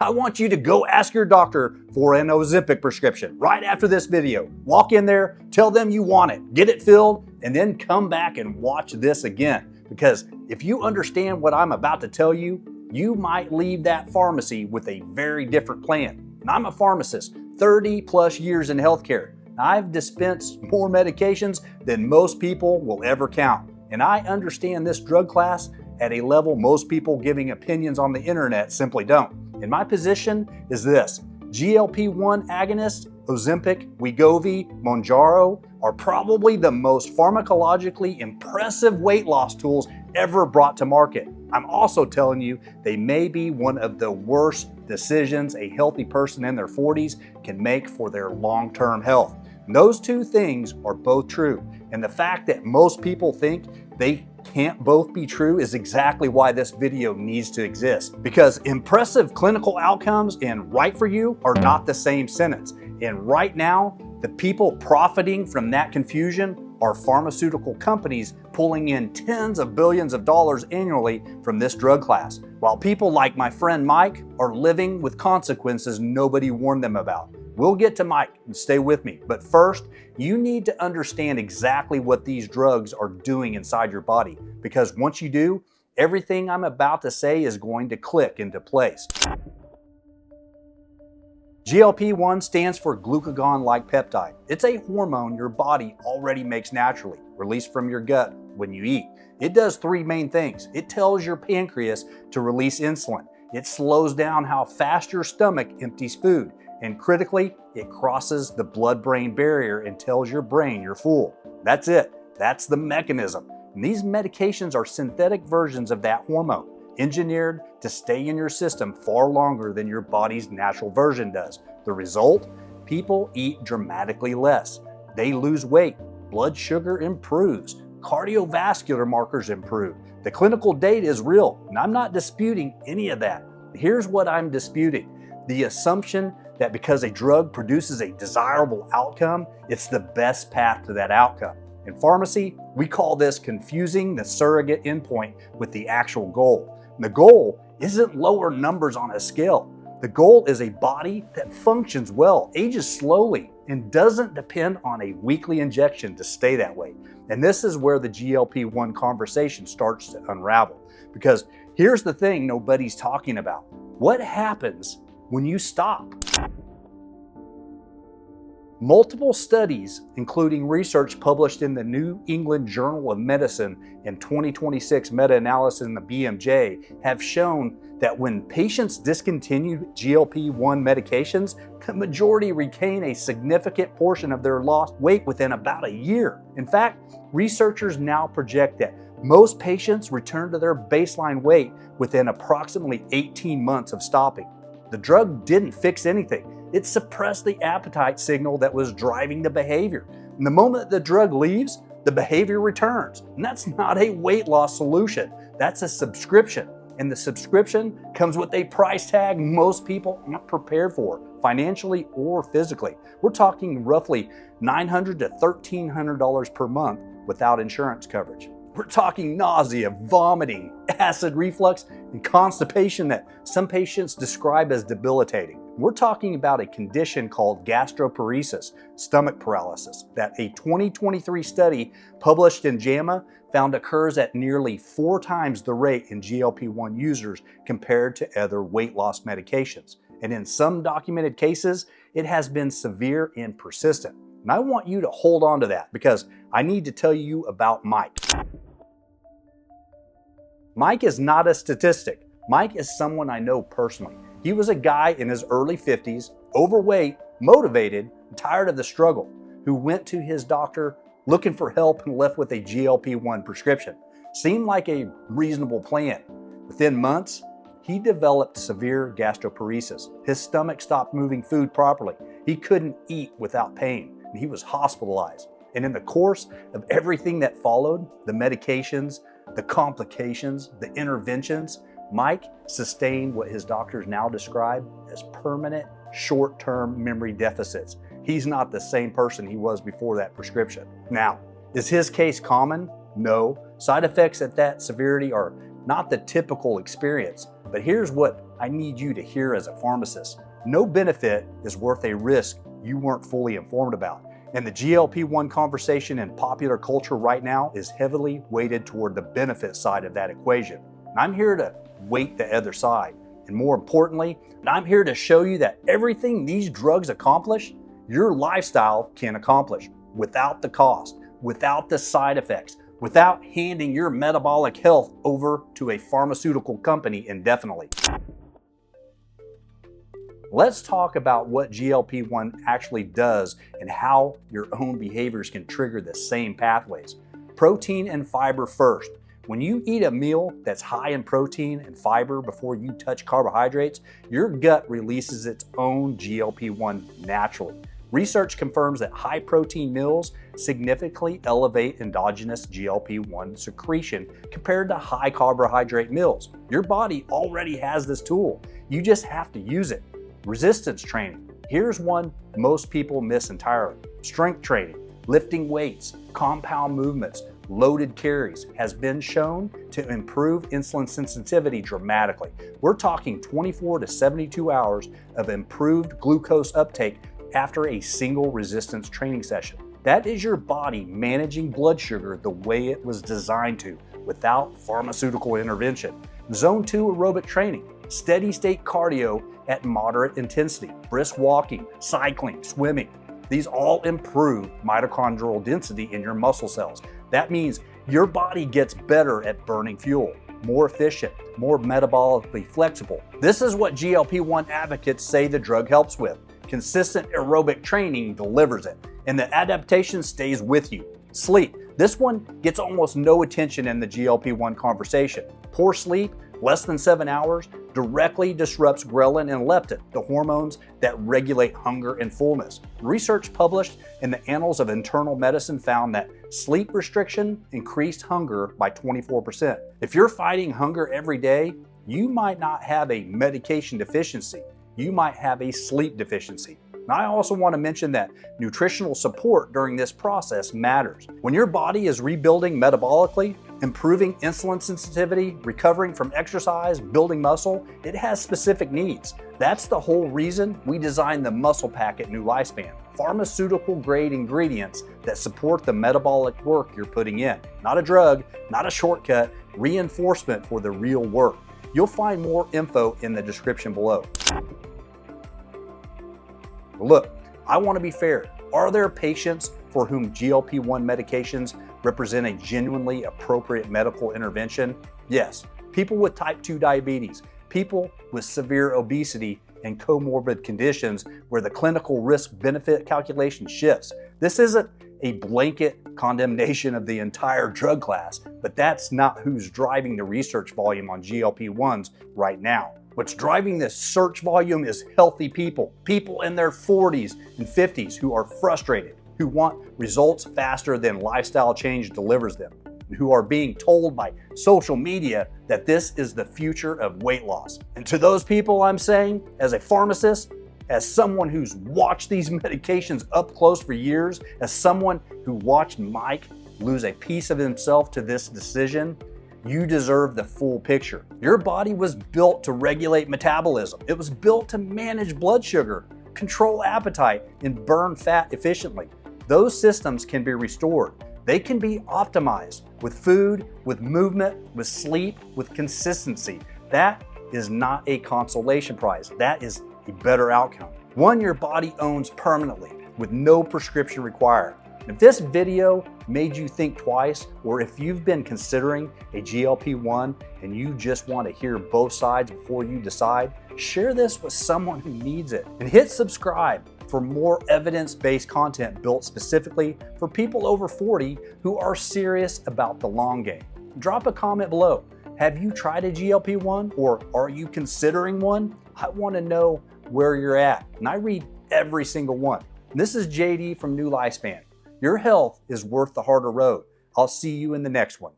I want you to go ask your doctor for an Ozempic prescription right after this video. Walk in there, tell them you want it, get it filled, and then come back and watch this again. Because if you understand what I'm about to tell you, you might leave that pharmacy with a very different plan. And I'm a pharmacist, 30 plus years in healthcare. I've dispensed more medications than most people will ever count. And I understand this drug class at a level most people giving opinions on the internet simply don't. And my position is this: GLP-1 agonists, Ozempic, Wegovy, Mounjaro are probably the most pharmacologically impressive weight loss tools ever brought to market. I'm also telling you they may be one of the worst decisions a healthy person in their 40s can make for their long-term health. And those two things are both true. And the fact that most people think they can't both be true is exactly why this video needs to exist. Because impressive clinical outcomes and right for you are not the same sentence. And right now, the people profiting from that confusion are pharmaceutical companies pulling in tens of billions of dollars annually from this drug class, while people like my friend Mike are living with consequences nobody warned them about. We'll get to Mike, and stay with me. But first, you need to understand exactly what these drugs are doing inside your body, because once you do, everything I'm about to say is going to click into place. GLP-1 stands for glucagon-like peptide. It's a hormone your body already makes naturally, released from your gut when you eat. It does three main things. It tells your pancreas to release insulin. It slows down how fast your stomach empties food. And critically, it crosses the blood-brain barrier and tells your brain you're full. That's it. That's the mechanism. And these medications are synthetic versions of that hormone, engineered to stay in your system far longer than your body's natural version does. The result? People eat dramatically less. They lose weight. Blood sugar improves. Cardiovascular markers improve. The clinical data is real, and I'm not disputing any of that. Here's what I'm disputing: the assumption that because a drug produces a desirable outcome, it's the best path to that outcome. In pharmacy, we call this confusing the surrogate endpoint with the actual goal. And the goal isn't lower numbers on a scale. The goal is a body that functions well, ages slowly, and doesn't depend on a weekly injection to stay that way. And this is where the GLP-1 conversation starts to unravel. Because here's the thing nobody's talking about. What happens when you stop? Multiple studies, including research published in the New England Journal of Medicine and 2026 meta-analysis in the BMJ, have shown that when patients discontinue GLP-1 medications, the majority retain a significant portion of their lost weight within about a year. In fact, researchers now project that most patients return to their baseline weight within approximately 18 months of stopping. The drug didn't fix anything. It suppressed the appetite signal that was driving the behavior. And the moment the drug leaves, the behavior returns. And that's not a weight loss solution. That's a subscription. And the subscription comes with a price tag most people aren't prepared for, financially or physically. We're talking roughly $900 to $1,300 per month without insurance coverage. We're talking nausea, vomiting, acid reflux, and constipation that some patients describe as debilitating. We're talking about a condition called gastroparesis, stomach paralysis, that a 2023 study published in JAMA found occurs at nearly 4 times the rate in GLP-1 users compared to other weight loss medications. And in some documented cases, it has been severe and persistent. And I want you to hold on to that because I need to tell you about Mike. Mike is not a statistic. Mike is someone I know personally. He was a guy in his early 50s, overweight, motivated, and tired of the struggle, who went to his doctor looking for help and left with a GLP-1 prescription. Seemed like a reasonable plan. Within months, he developed severe gastroparesis. His stomach stopped moving food properly. He couldn't eat without pain, and he was hospitalized. And in the course of everything that followed, the medications, the complications, the interventions, Mike sustained what his doctors now describe as permanent short-term memory deficits. He's not the same person he was before that prescription. Now, is his case common? No. Side effects at that severity are not the typical experience. But here's what I need you to hear as a pharmacist. No benefit is worth a risk you weren't fully informed about. And the GLP-1 conversation in popular culture right now is heavily weighted toward the benefit side of that equation. And I'm here to weight the other side. And more importantly, I'm here to show you that everything these drugs accomplish, your lifestyle can accomplish without the cost, without the side effects, without handing your metabolic health over to a pharmaceutical company indefinitely. Let's talk about what GLP-1 actually does and how your own behaviors can trigger the same pathways. Protein and fiber first. When you eat a meal that's high in protein and fiber before you touch carbohydrates, your gut releases its own GLP-1 naturally. Research confirms that high protein meals significantly elevate endogenous GLP-1 secretion compared to high carbohydrate meals. Your body already has this tool. You just have to use it. Resistance training. Here's one most people miss entirely. Strength training, lifting weights, compound movements, loaded carries has been shown to improve insulin sensitivity dramatically. We're talking 24 to 72 hours of improved glucose uptake after a single resistance training session. That is your body managing blood sugar the way it was designed to, without pharmaceutical intervention. Zone 2 aerobic training, steady state cardio at moderate intensity, brisk walking, cycling, swimming. These all improve mitochondrial density in your muscle cells. That means your body gets better at burning fuel, more efficient, more metabolically flexible. This is what GLP-1 advocates say the drug helps with. Consistent aerobic training delivers it, and the adaptation stays with you. Sleep. This one gets almost no attention in the GLP-1 conversation. Poor sleep, less than 7 hours, directly disrupts ghrelin and leptin, the hormones that regulate hunger and fullness. Research published in the Annals of Internal Medicine found that sleep restriction increased hunger by 24%. If you're fighting hunger every day, you might not have a medication deficiency. You might have a sleep deficiency. And I also want to mention that nutritional support during this process matters. When your body is rebuilding metabolically, improving insulin sensitivity, recovering from exercise, building muscle, it has specific needs. That's the whole reason we designed the muscle pack at NuLifeSpan. Pharmaceutical grade ingredients that support the metabolic work you're putting in. Not a drug, not a shortcut, reinforcement for the real work. You'll find more info in the description below. Look, I want to be fair. Are there patients for whom GLP-1 medications represent a genuinely appropriate medical intervention? Yes. People with type 2 diabetes, people with severe obesity and comorbid conditions where the clinical risk-benefit calculation shifts. This isn't a blanket condemnation of the entire drug class, but that's not who's driving the research volume on GLP-1s right now. What's driving this search volume is healthy people, people in their 40s and 50s who are frustrated, who want results faster than lifestyle change delivers them, and who are being told by social media that this is the future of weight loss. And to those people, I'm saying, as a pharmacist, as someone who's watched these medications up close for years, as someone who watched Mike lose a piece of himself to this decision, you deserve the full picture. Your body was built to regulate metabolism. It was built to manage blood sugar, control appetite, and burn fat efficiently. Those systems can be restored. They can be optimized with food, with movement, with sleep, with consistency. That is not a consolation prize. That is a better outcome. One your body owns permanently with no prescription required. If this video made you think twice, or if you've been considering a GLP-1 and you just want to hear both sides before you decide, share this with someone who needs it. And hit subscribe for more evidence-based content built specifically for people over 40 who are serious about the long game. Drop a comment below. Have you tried a GLP-1 or are you considering one? I want to know where you're at, and I read every single one. And this is JD from NuLifeSpan. Your health is worth the harder road. I'll see you in the next one.